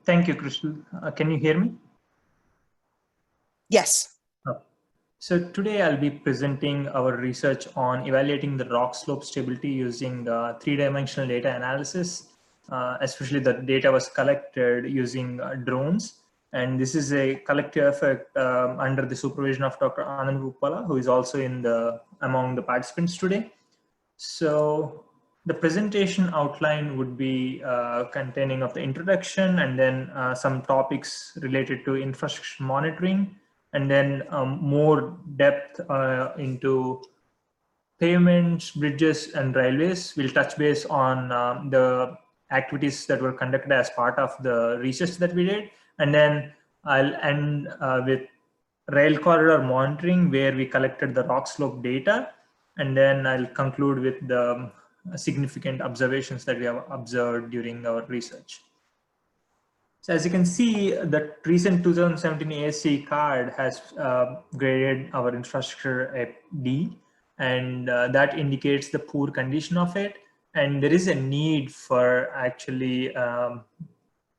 Thank you, Crystal. Can you hear me? Yes. Oh. So today I'll be presenting our research on evaluating the rock slope stability using three-dimensional data analysis. Especially the data was collected using drones. And this is a collective effort under the supervision of Dr. Anand Uppala, who is also among the participants today. So the presentation outline would be containing of the introduction and then some topics related to infrastructure monitoring, and then more depth into pavements, bridges, and railways. We'll touch base on the activities that were conducted as part of the research that we did. And then I'll end with rail corridor monitoring, where we collected the rock slope data. And then I'll conclude with the significant observations that we have observed during our research. So as you can see, the recent 2017 ASCE card has graded our infrastructure a D, and that indicates the poor condition of it. And there is a need for actually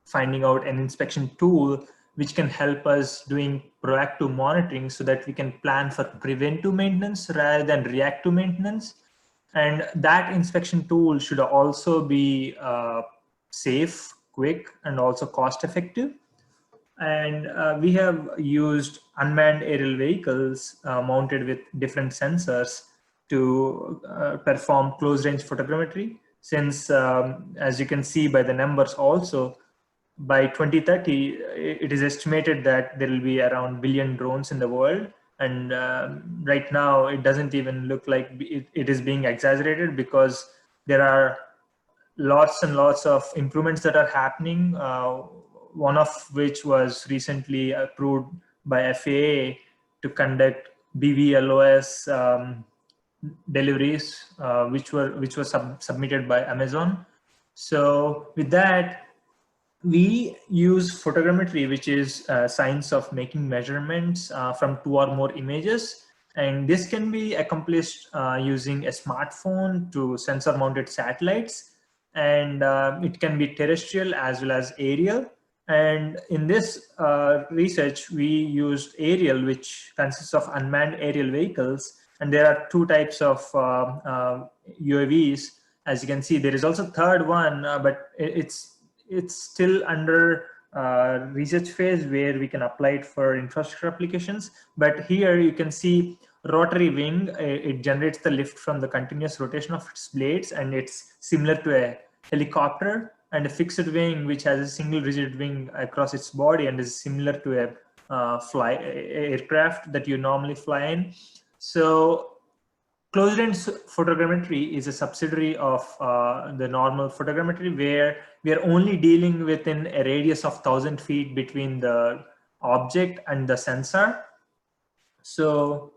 finding out an inspection tool which can help us doing proactive monitoring so that we can plan for preventive maintenance rather than reactive maintenance. And that inspection tool should also be safe, quick, and also cost effective. And we have used unmanned aerial vehicles mounted with different sensors to perform close range photogrammetry. Since, as you can see by the numbers also, by 2030, it is estimated that there will be around 1 billion drones in the world. And right now, it doesn't even look like it is being exaggerated, because there are lots and lots of improvements that are happening. One of which was recently approved by FAA to conduct BVLOS deliveries, which were submitted by Amazon. So with that, we use photogrammetry, which is a science of making measurements from 2 or more images. And this can be accomplished using a smartphone to sensor mounted satellites. And it can be terrestrial as well as aerial. And in this research, we used aerial, which consists of unmanned aerial vehicles. And there are 2 types of UAVs. As you can see, there is also a third one, but it's still under research phase where we can apply it for infrastructure applications. But here you can see rotary wing. It generates the lift from the continuous rotation of its blades, and it's similar to a helicopter. And a fixed wing, which has a single rigid wing across its body and is similar to a aircraft that you normally fly in. So close range photogrammetry is a subsidiary of the normal photogrammetry, where we are only dealing within a radius of 1,000 feet between the object and the sensor. So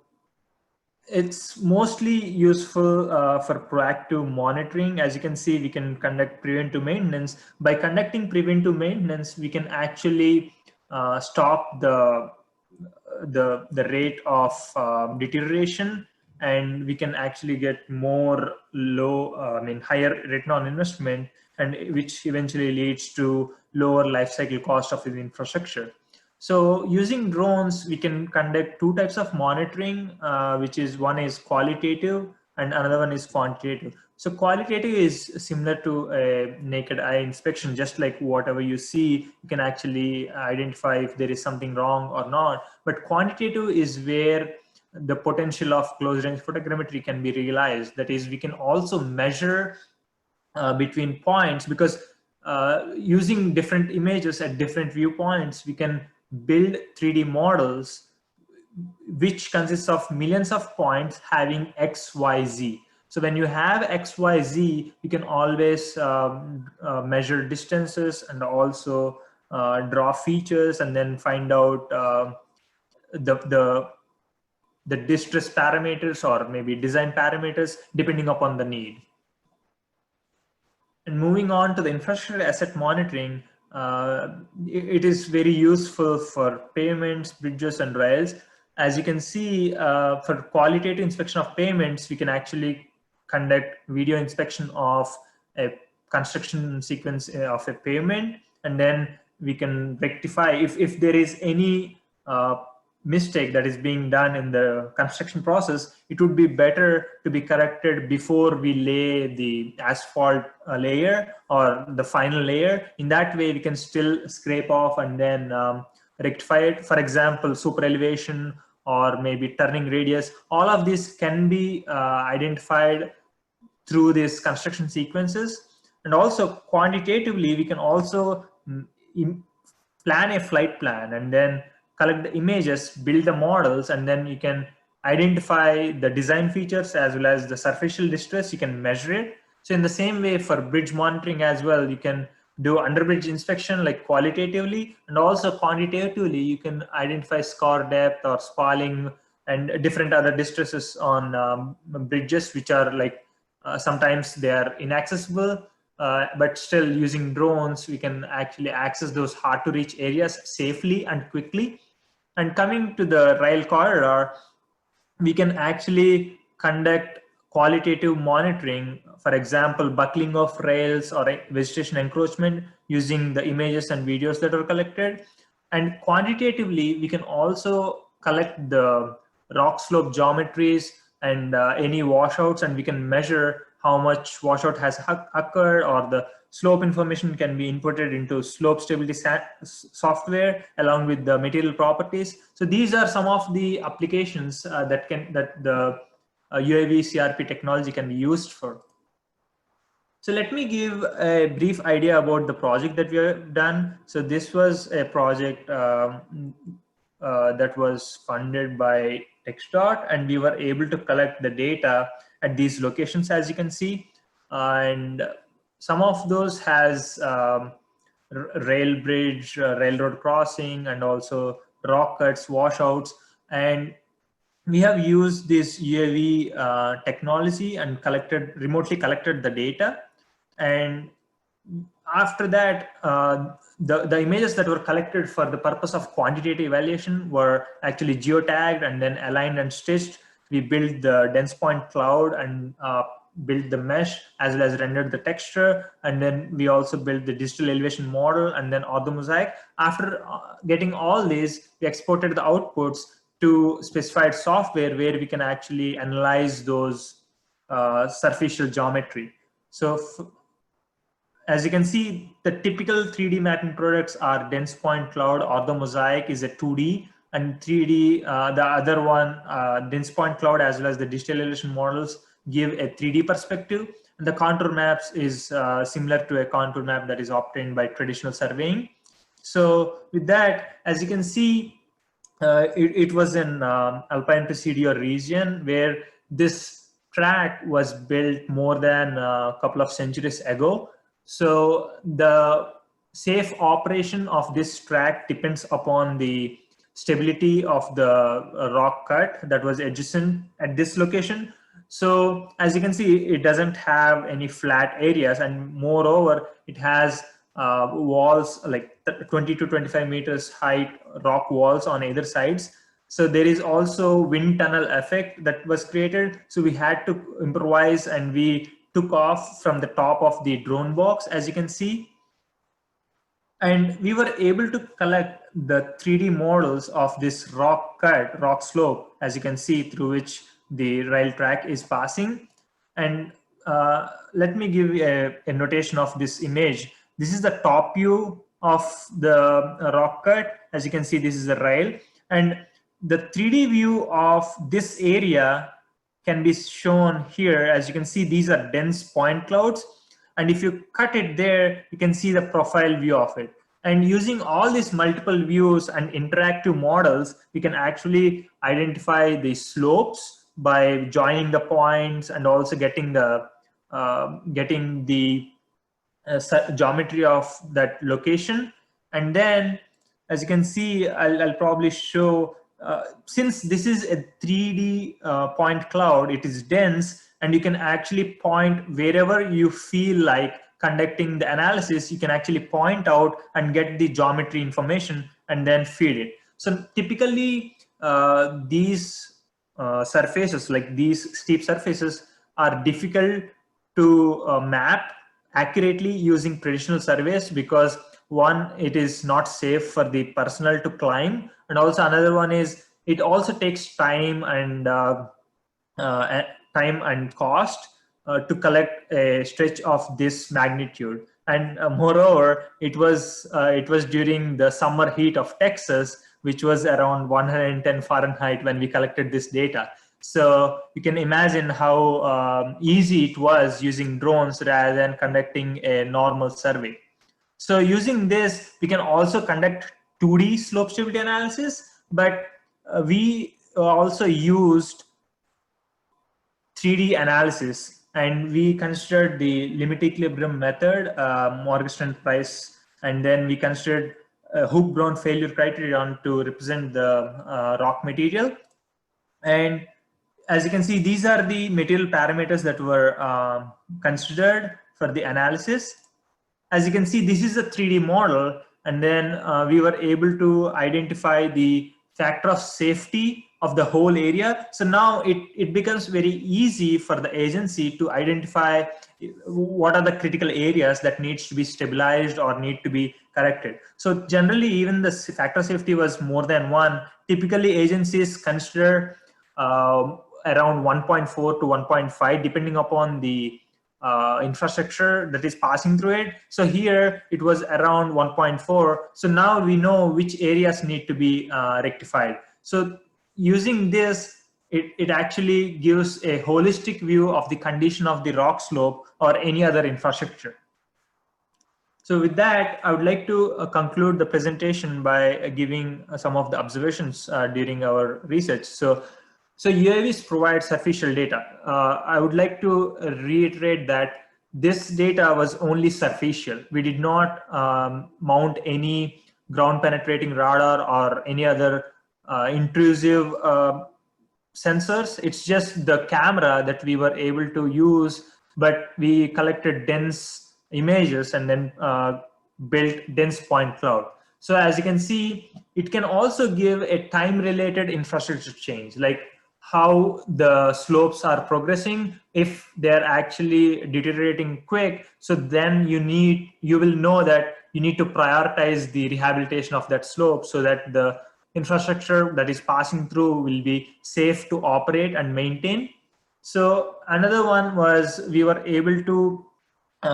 it's mostly useful for proactive monitoring. As you can see, we can conduct preventive maintenance. By conducting preventive maintenance, we can actually stop the rate of deterioration, and we can actually get more higher return on investment, and which eventually leads to lower life cycle cost of the infrastructure. So using drones, we can conduct 2 types of monitoring, which is one is qualitative and another one is quantitative. So qualitative is similar to a naked eye inspection. Just like whatever you see, you can actually identify if there is something wrong or not. But quantitative is where the potential of close range photogrammetry can be realized. That is, we can also measure between points, because using different images at different viewpoints, we can build 3D models which consists of millions of points having X, Y, Z. So when you have X, Y, Z, you can always measure distances and also draw features, and then find out the distress parameters or maybe design parameters depending upon the need. And moving on to the infrastructure asset monitoring, it is very useful for pavements, bridges, and rails. As you can see, for qualitative inspection of pavements, we can actually conduct video inspection of a construction sequence of a pavement, and then we can rectify if there is any mistake that is being done in the construction process. It would be better to be corrected before we lay the asphalt layer or the final layer. In that way, we can still scrape off and then rectify it. For example, super elevation or maybe turning radius, all of these can be identified through these construction sequences. And also quantitatively, we can also plan a flight plan and then collect the images, build the models, and then you can identify the design features as well as the superficial distress. You can measure it. So in the same way for bridge monitoring as well, you can do under bridge inspection like qualitatively, and also quantitatively you can identify scar depth or spalling and different other distresses on bridges, which are like sometimes they are inaccessible, but still using drones, we can actually access those hard to reach areas safely and quickly. And coming to the rail corridor, we can actually conduct qualitative monitoring, for example, buckling of rails or vegetation encroachment using the images and videos that are collected. And quantitatively, we can also collect the rock slope geometries and any washouts, and we can measure how much washout has occurred, or the slope information can be inputted into slope stability software along with the material properties. So these are some of the applications that the UAV CRP technology can be used for. So let me give a brief idea about the project that we have done. So this was a project that was funded by TxDOT, and we were able to collect the data at these locations, as you can see. And some of those has rail bridge, railroad crossing, and also rock cuts, washouts. And we have used this UAV technology and remotely collected the data. And after that, the images that were collected for the purpose of quantitative evaluation were actually geotagged and then aligned and stitched. We built the dense point cloud and built the mesh as well as rendered the texture. And then we also built the digital elevation model and then Orthomosaic. After getting all these, we exported the outputs to specified software where we can actually analyze those superficial geometry. So as you can see, the typical 3D mapping products are dense point cloud. Orthomosaic is a 2D, and 3D, the other one, dense point cloud as well as the digital elevation models give a 3D perspective. And the contour maps is similar to a contour map that is obtained by traditional surveying. So with that, as you can see, it was in Alpine-Presidio region where this track was built more than a couple of centuries ago. So the safe operation of this track depends upon the stability of the rock cut that was adjacent at this location. So as you can see, it doesn't have any flat areas, and moreover, it has walls like 20 to 25 meters height rock walls on either sides. So there is also wind tunnel effect that was created. So we had to improvise, and we took off from the top of the drone box, as you can see. And we were able to collect the 3D models of this rock cut, rock slope, as you can see, through which the rail track is passing. And let me give you a notation of this image. This is the top view of the rock cut. As you can see, this is the rail. And the 3D view of this area can be shown here. As you can see, these are dense point clouds. And if you cut it there, you can see the profile view of it. And using all these multiple views and interactive models, we can actually identify the slopes by joining the points and also getting the geometry of that location. And then, as you can see, I'll probably show, since this is a 3D point cloud, it is dense, and you can actually point wherever you feel like conducting the analysis. You can actually point out and get the geometry information and then feed it. So typically these surfaces, like these steep surfaces, are difficult to map accurately using traditional surveys, because One, it is not safe for the personnel to climb, and also another one is it also takes time and cost to collect a stretch of this magnitude. And moreover, it was during the summer heat of Texas, which was around 110 Fahrenheit when we collected this data. So you can imagine how easy it was using drones rather than conducting a normal survey. So using this, we can also conduct 2D slope stability analysis, but we also used 3D analysis, and we considered the limit equilibrium method, Morgenstern price, and then we considered Hooke-Brown failure criterion to represent the rock material. And as you can see, these are the material parameters that were considered for the analysis. As you can see, this is a 3D model, and then we were able to identify the factor of safety of the whole area. So now it becomes very easy for the agency to identify what are the critical areas that needs to be stabilized or need to be corrected. So generally, even the factor of safety was more than one. Typically, agencies consider around 1.4 to 1.5, depending upon the infrastructure that is passing through it. So here it was around 1.4. So now we know which areas need to be rectified. So using this, it actually gives a holistic view of the condition of the rock slope or any other infrastructure. So with that, I would like to conclude the presentation by giving some of the observations during our research. So UAVs provide superficial data. I would like to reiterate that this data was only superficial. We did not mount any ground penetrating radar or any other intrusive sensors. It's just the camera that we were able to use, but we collected dense images and then built dense point cloud. So as you can see, it can also give a time-related infrastructure change, like how the slopes are progressing. If they're actually deteriorating quick, so then you will know that you need to prioritize the rehabilitation of that slope so that the infrastructure that is passing through will be safe to operate and maintain. So another one was we were able to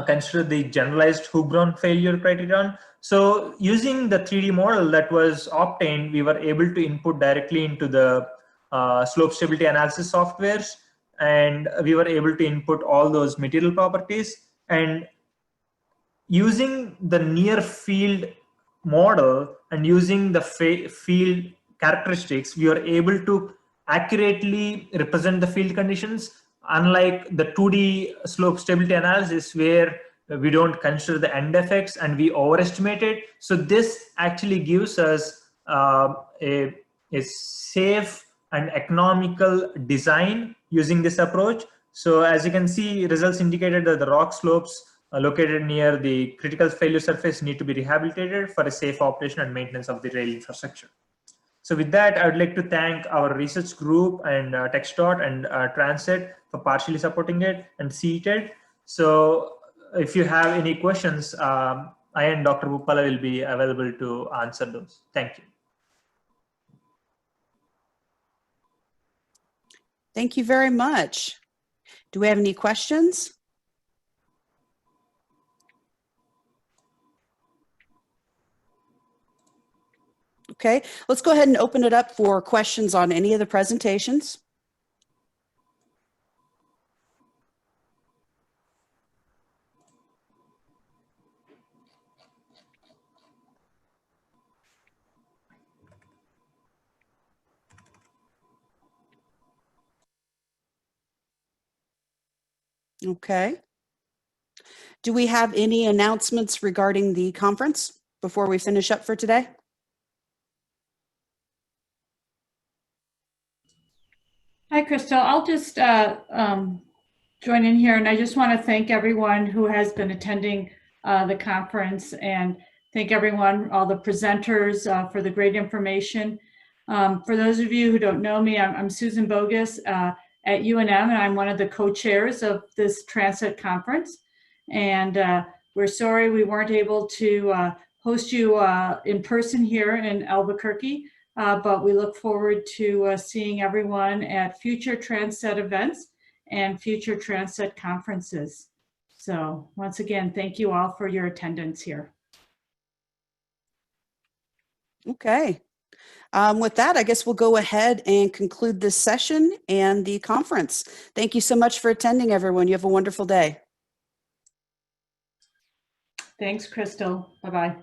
consider the generalized Hooke-Brown failure criterion. So using the 3D model that was obtained, we were able to input directly into the slope stability analysis softwares, and we were able to input all those material properties. And using the near field model and using the field characteristics, we are able to accurately represent the field conditions, unlike the 2D slope stability analysis where we don't consider the end effects and we overestimate it. So this actually gives us a safe and economical design using this approach. So as you can see, results indicated that the rock slopes located near the critical failure surface need to be rehabilitated for a safe operation and maintenance of the rail infrastructure. So with that, I would like to thank our research group and TechStart and Tran-SET for partially supporting it, and CETED. So if you have any questions, I and Dr. Bupala will be available to answer those. Thank you. Thank you very much. Do we have any questions? Okay, let's go ahead and open it up for questions on any of the presentations. Okay. Do we have any announcements regarding the conference before we finish up for today? Hi, Crystal. I'll just join in here, and I just want to thank everyone who has been attending the conference, and thank everyone, all the presenters for the great information. For those of you who don't know me, I'm Susan Bogus at UNM, and I'm one of the co-chairs of this Tran-SET conference. And we're sorry we weren't able to host you in person here in Albuquerque, but we look forward to seeing everyone at future Tran-SET events and future Tran-SET conferences. So once again, thank you all for your attendance here. Okay. With that, I guess we'll go ahead and conclude this session and the conference. Thank you so much for attending, everyone. You have a wonderful day. Thanks, Crystal. Bye-bye.